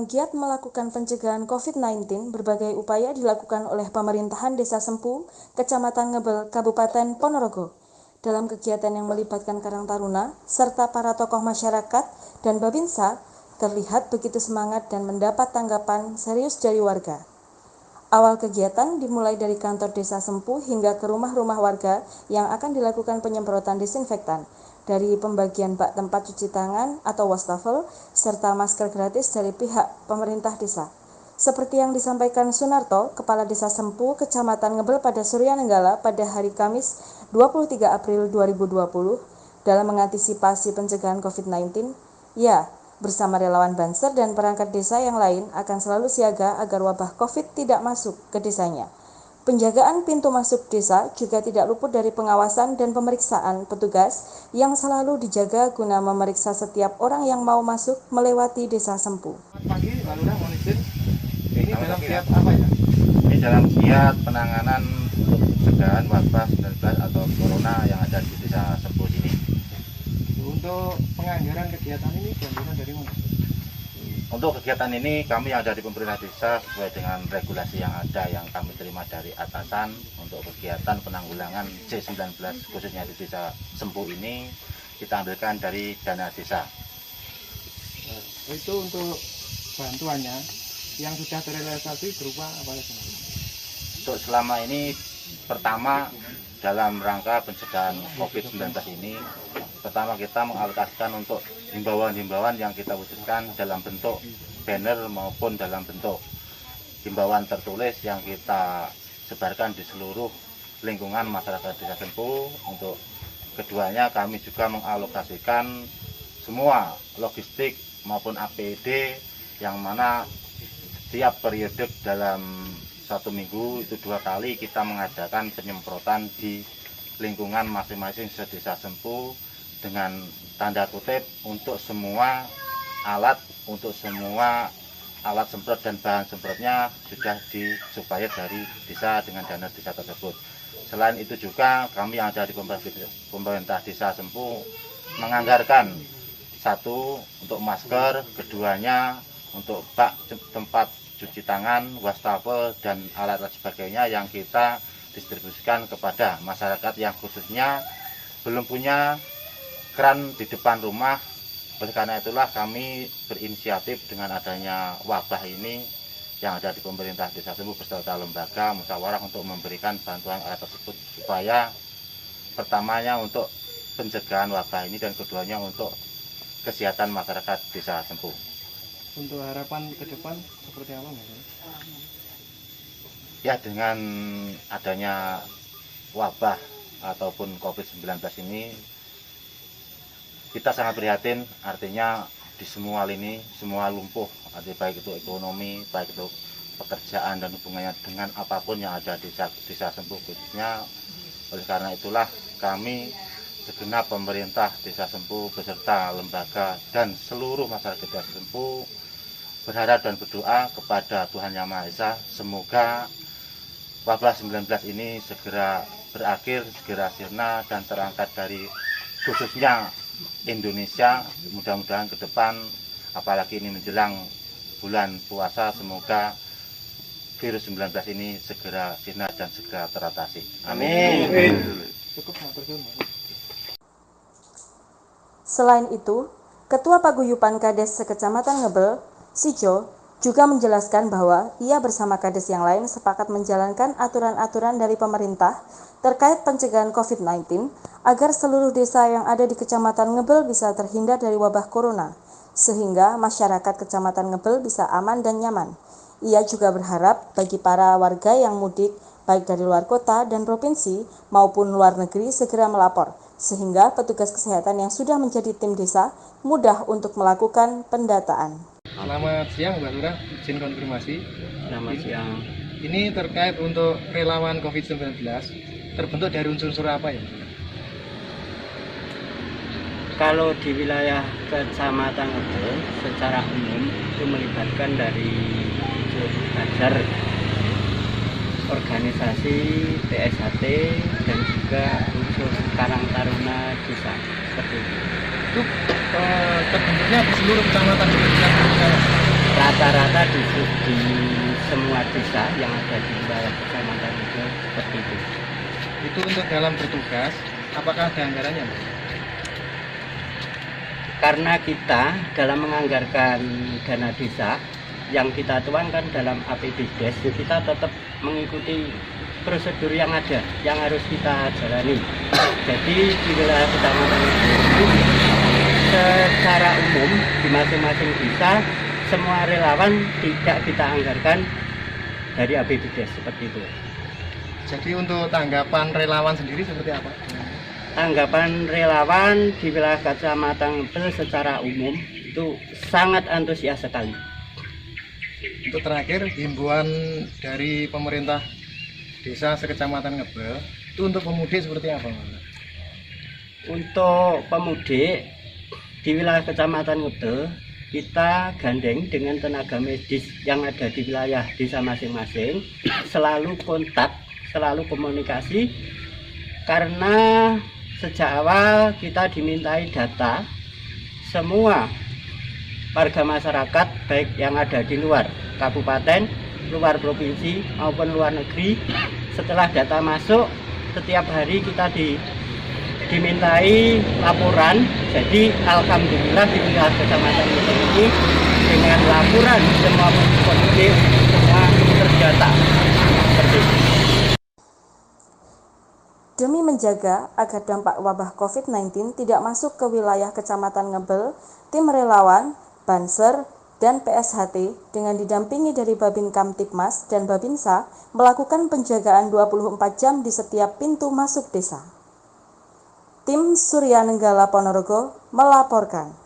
Dalam giat melakukan pencegahan COVID-19, berbagai upaya dilakukan oleh pemerintahan Desa Sempu, Kecamatan Ngebel, Kabupaten Ponorogo. Dalam kegiatan yang melibatkan Karang Taruna, serta para tokoh masyarakat dan Babinsa, terlihat begitu semangat dan mendapat tanggapan serius dari warga. Awal kegiatan dimulai dari kantor Desa Sempu hingga ke rumah-rumah warga yang akan dilakukan penyemprotan disinfektan, dari pembagian bak tempat cuci tangan atau wastafel, serta masker gratis dari pihak pemerintah desa. Seperti yang disampaikan Sunarto, Kepala Desa Sempu, Kecamatan Ngebel pada Suryanenggala pada hari Kamis 23 April 2020, dalam mengantisipasi pencegahan COVID-19, ya, bersama relawan Banser dan perangkat desa yang lain akan selalu siaga agar wabah COVID tidak masuk ke desanya. Penjagaan pintu masuk desa juga tidak luput dari pengawasan dan pemeriksaan petugas yang selalu dijaga guna memeriksa setiap orang yang mau masuk melewati Desa Sempu. Pagi, Pak Lurah, mohon izin. Ini dalam giat apa ya? Ini dalam giat penanganan pencegahan wabah 19 atau corona yang ada di Desa Sempu ini. Untuk penganggaran kegiatan ini bantuan dari mana? Untuk kegiatan ini kami yang ada di pemerintah desa sesuai dengan regulasi yang ada yang kami terima dari atasan untuk kegiatan penanggulangan C19 khususnya di Desa Sempu ini kita ambilkan dari dana desa. Itu untuk bantuannya yang sudah terrealisasi berupa apa saja? Untuk selama ini pertama dalam rangka pencegahan COVID-19 ini, pertama kita mengalokasikan untuk himbauan-himbauan yang kita wujudkan dalam bentuk banner maupun dalam bentuk himbauan tertulis yang kita sebarkan di seluruh lingkungan masyarakat Desa Sempu. Untuk keduanya kami juga mengalokasikan semua logistik maupun APD yang mana setiap periode dalam satu minggu itu 2 kali kita mengadakan penyemprotan di lingkungan masing-masing Desa Sempu dengan tanda kutip untuk semua alat semprot dan bahan semprotnya sudah disupply dari desa dengan dana desa tersebut. Selain itu juga kami yang ada di pemerintah Desa Sempu menganggarkan satu untuk masker, keduanya untuk bak tempat cuci tangan, wastafel, dan alat-alat sebagainya yang kita distribusikan kepada masyarakat yang khususnya belum punya keran di depan rumah. Oleh karena itulah kami berinisiatif dengan adanya wabah ini yang ada di pemerintah Desa Sempu beserta lembaga musyawarah untuk memberikan bantuan alat tersebut supaya pertamanya untuk pencegahan wabah ini dan keduanya untuk kesehatan masyarakat Desa Sempu. Untuk harapan ke depan seperti apa Mas? Ya, dengan adanya wabah ataupun COVID-19 ini kita sangat prihatin, artinya di semua lini, semua lumpuh, artinya baik itu ekonomi, baik itu pekerjaan dan hubungannya dengan apapun yang ada di Desa Sempu khususnya. Oleh karena itulah kami segenap pemerintah Desa Sempu beserta lembaga dan seluruh masyarakat Desa Sempu berharap dan berdoa kepada Tuhan Yang Maha Esa semoga wabah 19 ini segera berakhir, segera sirna dan terangkat dari khususnya Indonesia. Mudah-mudahan ke depan apalagi ini menjelang bulan puasa, semoga virus 19 ini segera sirna dan segera teratasi. Amin. Cukup matur. Selain itu, Ketua Paguyuban Kades Sekecamatan Ngebel, Sijo, juga menjelaskan bahwa ia bersama Kades yang lain sepakat menjalankan aturan-aturan dari pemerintah terkait pencegahan COVID-19 agar seluruh desa yang ada di Kecamatan Ngebel bisa terhindar dari wabah corona, sehingga masyarakat Kecamatan Ngebel bisa aman dan nyaman. Ia juga berharap bagi para warga yang mudik, baik dari luar kota dan provinsi maupun luar negeri segera melapor, sehingga petugas kesehatan yang sudah menjadi tim desa mudah untuk melakukan pendataan. Selamat siang Mbak Lurah, izin konfirmasi. Selamat siang. Ini terkait untuk relawan COVID-19, terbentuk dari unsur-unsur apa ya? Kalau di wilayah Kecamatan Ngebel secara umum itu melibatkan dari unsur Banser, organisasi PSHT dan juga unsur Karang Taruna Desa seperti itu. Itu terbentuknya di seluruh kecamatan. rata-rata di semua desa yang ada di wilayah kecamatan itu seperti itu. Itu untuk dalam bertugas, apakah ada anggarannya, Mas? Karena kita dalam menganggarkan dana desa yang kita tuangkan dalam APBDes, kita tetap mengikuti prosedur yang ada, yang harus kita jalani. Jadi di wilayah kecamatan itu secara umum di masing-masing desa semua relawan tidak kita anggarkan dari APBDes seperti itu. Jadi untuk tanggapan relawan sendiri seperti apa? Tanggapan relawan di wilayah kecamatan Ngebel secara umum itu sangat antusias sekali. Untuk terakhir, himbauan dari pemerintah desa sekecamatan Ngebel itu untuk pemudik seperti apa, Mas? Untuk pemudik di wilayah kecamatan Ngebel, kita gandeng dengan tenaga medis yang ada di wilayah desa masing-masing, selalu kontak, selalu komunikasi, karena sejak awal kita dimintai data semua warga masyarakat baik yang ada di luar kabupaten, luar provinsi maupun luar negeri. Setelah data masuk, setiap hari kita dimintai laporan. Jadi alhamdulillah di wilayah kecamatan ini dengan laporan semua pemudik semua terdata. Seperti itu. Demi menjaga agar dampak wabah COVID-19 tidak masuk ke wilayah Kecamatan Ngebel, tim relawan, Banser, dan PSHT dengan didampingi dari Babin Kamtibmas dan Babinsa melakukan penjagaan 24 jam di setiap pintu masuk desa. Tim Surya Nenggala Ponorogo melaporkan.